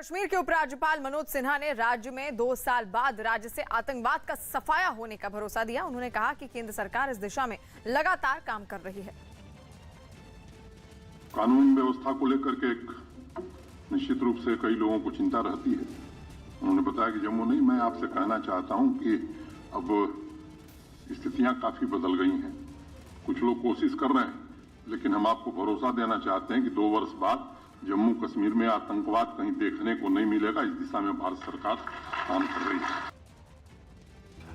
कश्मीर के उपराज्यपाल मनोज सिन्हा ने राज्य में 2 साल बाद राज्य से आतंकवाद का सफाया होने का भरोसा दिया। उन्होंने कहा कि केंद्र सरकार इस दिशा में लगातार काम कर रही है। कानून व्यवस्था को लेकर के एक निश्चित रूप से कई लोगों को चिंता रहती है। उन्होंने बताया कि जम्मू नहीं, मैं आपसे कहना चाहता हूं कि अब स्थितियां काफी बदल गई हैं। कुछ लोग कोशिश कर रहे हैं, लेकिन हम आपको भरोसा देना चाहते हैं कि 2 वर्ष बाद जम्मू कश्मीर में आतंकवाद कहीं देखने को नहीं मिलेगा। इस दिशा में भारत सरकार काम कर रही है।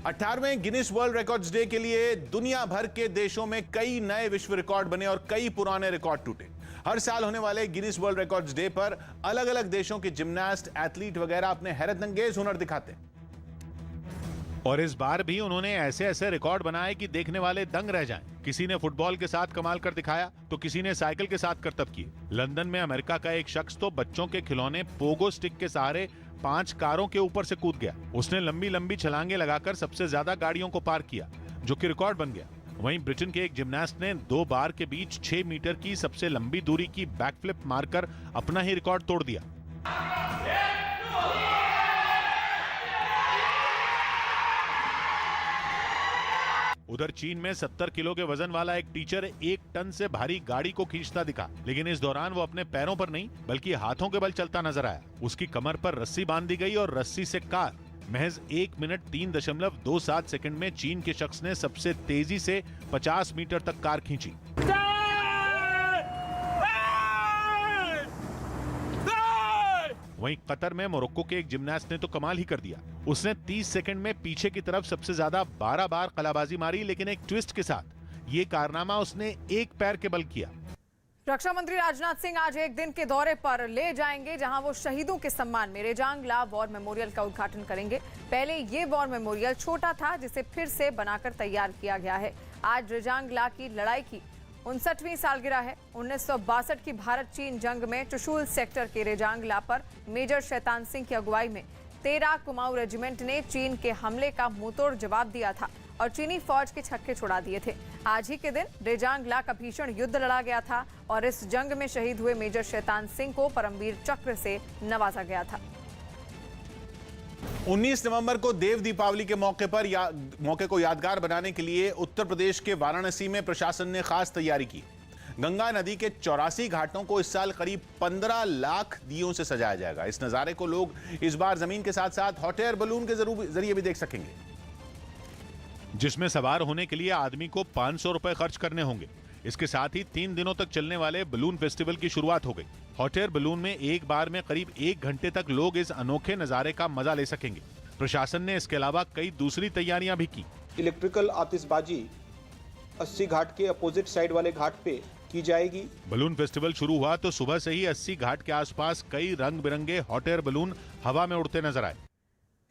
18वें गिनीज वर्ल्ड रिकॉर्ड्स डे के लिए दुनिया भर के देशों में कई नए विश्व रिकॉर्ड बने और कई पुराने रिकॉर्ड टूटे। हर साल होने वाले गिनीज वर्ल्ड रिकॉर्ड्स डे पर अलग अलग देशों के जिम्नास्ट, एथलीट वगैरह अपने हैरतअंगेज हुनर दिखाते हैं। और इस बार भी उन्होंने ऐसे ऐसे रिकॉर्ड बनाए कि देखने वाले दंग रह जाएं। किसी ने फुटबॉल के साथ कमाल कर दिखाया तो किसी ने साइकिल के साथ करतब किए। लंदन में अमेरिका का एक शख्स तो बच्चों के खिलौने पोगो स्टिक के सहारे 5 कारों के ऊपर से कूद गया। उसने लंबी लंबी छलांगे लगाकर सबसे ज्यादा गाड़ियों को पार किया, जो कि रिकॉर्ड बन गया। वहीं ब्रिटेन के एक जिम्नास्ट ने 2 बार के बीच 6 मीटर की सबसे लंबी दूरी की बैकफ्लिप मारकर अपना ही रिकॉर्ड तोड़ दिया। उधर चीन में 70 किलो के वजन वाला एक टीचर 1 टन से भारी गाड़ी को खींचता दिखा, लेकिन इस दौरान वो अपने पैरों पर नहीं बल्कि हाथों के बल चलता नजर आया। उसकी कमर पर रस्सी बांध दी गई और रस्सी से कार महज 1 मिनट 3.27 सेकंड में चीन के शख्स ने सबसे तेजी से 50 मीटर तक कार खींची। वहीं कतर में मोरक्को के एक जिम्नास्ट ने तो कमाल ही कर दिया। उसने 30 सेकंड में पीछे की तरफ सबसे ज्यादा 12 बार कलाबाजी मारी, लेकिन एक ट्विस्ट के साथ। ये कारनामा उसने एक पैर के बल किया। रक्षा मंत्री राजनाथ सिंह आज एक दिन के दौरे पर ले जाएंगे, जहां वो शहीदों के सम्मान में रेजांग ला वॉर मेमोरियल का उद्घाटन करेंगे। पहले ये वॉर मेमोरियल छोटा था, जिसे फिर से बनाकर तैयार किया गया है। आज रेजांग ला की लड़ाई की 59वीं सालगिरह है। 1962 की भारत चीन जंग में चुशूल सेक्टर के रेजांग ला पर मेजर शैतान सिंह की अगुवाई में 13 कुमाऊं रेजिमेंट ने चीन के हमले का मुंहतोड़ जवाब दिया था और चीनी फौज के छक्के छुड़ा दिए थे। आज ही के दिन रेजांग ला का भीषण युद्ध लड़ा गया था और इस जंग में शहीद हुए मेजर शैतान सिंह को परमवीर चक्र से नवाजा गया था। 19 नवंबर को देव दीपावली के मौके को यादगार बनाने के लिए उत्तर प्रदेश के वाराणसी में प्रशासन ने खास तैयारी की। गंगा नदी के 84 घाटों को इस साल करीब 15 लाख दियों से सजाया जाएगा। इस नजारे को लोग इस बार जमीन के साथ साथ हॉट एयर बलून के जरिए भी देख सकेंगे, जिसमें सवार होने के लिए आदमी को 500 रुपए खर्च करने होंगे। इसके साथ ही 3 दिनों तक चलने वाले बलून फेस्टिवल की शुरुआत हो गई। हॉट एयर बलून में एक बार में करीब 1 घंटे तक लोग इस अनोखे नजारे का मजा ले सकेंगे। प्रशासन ने इसके अलावा कई दूसरी तैयारियां भी की। इलेक्ट्रिकल आतिशबाजी 80 घाट के अपोजिट साइड वाले घाट पे की जाएगी। बलून फेस्टिवल शुरू हुआ तो सुबह से ही 80 घाट के आसपास कई रंग बिरंगे हॉट एयर बलून हवा में उड़ते नजर आए।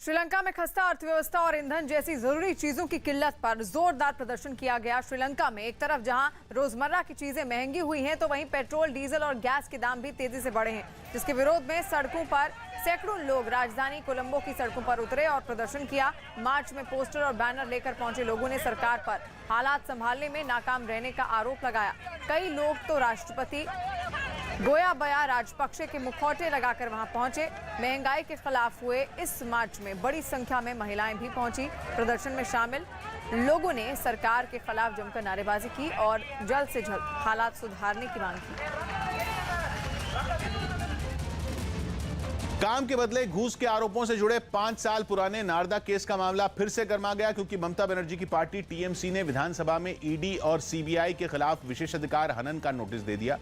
श्रीलंका में खस्ता अर्थव्यवस्था और ईंधन जैसी जरूरी चीजों की किल्लत पर जोरदार प्रदर्शन किया गया। श्रीलंका में एक तरफ जहां रोजमर्रा की चीजें महंगी हुई हैं, तो वहीं पेट्रोल, डीजल और गैस के दाम भी तेजी से बढ़े हैं, जिसके विरोध में सड़कों पर सैकड़ों लोग राजधानी कोलंबो की सड़कों पर उतरे और प्रदर्शन किया। मार्च में पोस्टर और बैनर लेकर पहुंचे लोगों ने सरकार पर हालात संभालने में नाकाम रहने का आरोप लगाया। कई लोग तो राष्ट्रपति गोयाबया राजपक्षे के मुखौटे लगाकर वहां पहुंचे। महंगाई के खिलाफ हुए इस मार्च में बड़ी संख्या में महिलाएं भी पहुंची। प्रदर्शन में शामिल लोगों ने सरकार के खिलाफ जमकर नारेबाजी की और जल्द से जल्द हालात सुधारने की मांग की। काम के बदले घूस के आरोपों से जुड़े 5 साल पुराने नारदा केस का मामला फिर से गर्मा गया, क्योंकि ममता बनर्जी की पार्टी टीएमसी ने विधानसभा में ईडी और सीबीआई के खिलाफ विशेषाधिकार हनन का नोटिस दे दिया,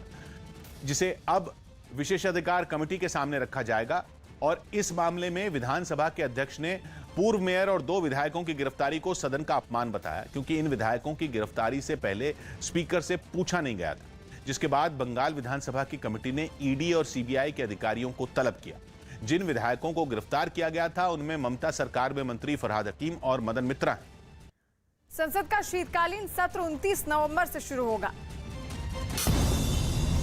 जिसे अब विशेषाधिकार कमेटी के सामने रखा जाएगा। और इस मामले में विधानसभा के अध्यक्ष ने पूर्व मेयर और 2 विधायकों की गिरफ्तारी को सदन का अपमान बताया, क्योंकि इन विधायकों की गिरफ्तारी से पहले स्पीकर से पूछा नहीं गया था, जिसके बाद बंगाल विधानसभा की कमेटी ने ईडी और सीबीआई के अधिकारियों को तलब किया। जिन विधायकों को गिरफ्तार किया गया था उनमें ममता सरकार में मंत्री फरहाद हकीम और मदन मित्रा हैं। संसद का शीतकालीन सत्र 29 नवंबर से शुरू होगा।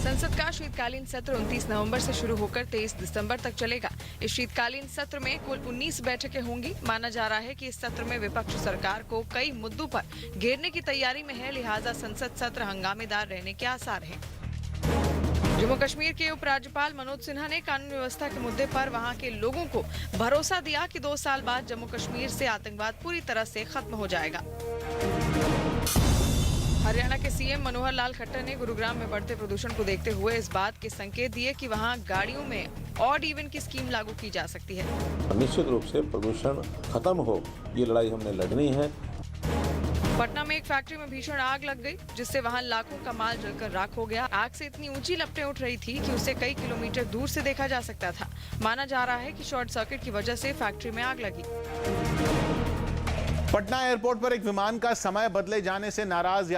संसद का शीतकालीन सत्र 29 नवंबर से शुरू होकर 23 दिसंबर तक चलेगा। इस शीतकालीन सत्र में कुल 19 बैठकें होंगी। माना जा रहा है कि इस सत्र में विपक्ष सरकार को कई मुद्दों पर घेरने की तैयारी में है, लिहाजा संसद सत्र हंगामेदार रहने के आसार हैं। जम्मू कश्मीर के उपराज्यपाल मनोज सिन्हा ने कानून व्यवस्था के मुद्दे पर वहां के लोगों को भरोसा दिया कि 2 साल बाद जम्मू कश्मीर से आतंकवाद पूरी तरह से खत्म हो जाएगा। हरियाणा के सीएम मनोहर लाल खट्टर ने गुरुग्राम में बढ़ते प्रदूषण को देखते हुए इस बात के संकेत दिए कि वहां गाड़ियों में ऑड इवन की स्कीम लागू की जा सकती है। निश्चित रूप से प्रदूषण खत्म हो, ये लड़ाई हमने लड़नी है। पटना में एक फैक्ट्री में भीषण आग लग गई, जिससे वहां लाखों का माल जलकर राख हो गया। आग से इतनी ऊंची लपटें उठ रही थी कि उसे कई किलोमीटर दूर से देखा जा सकता था। माना जा रहा है कि शॉर्ट सर्किट की वजह से फैक्ट्री में आग लगी। पटना एयरपोर्ट पर एक विमान का समय बदले जाने से नाराज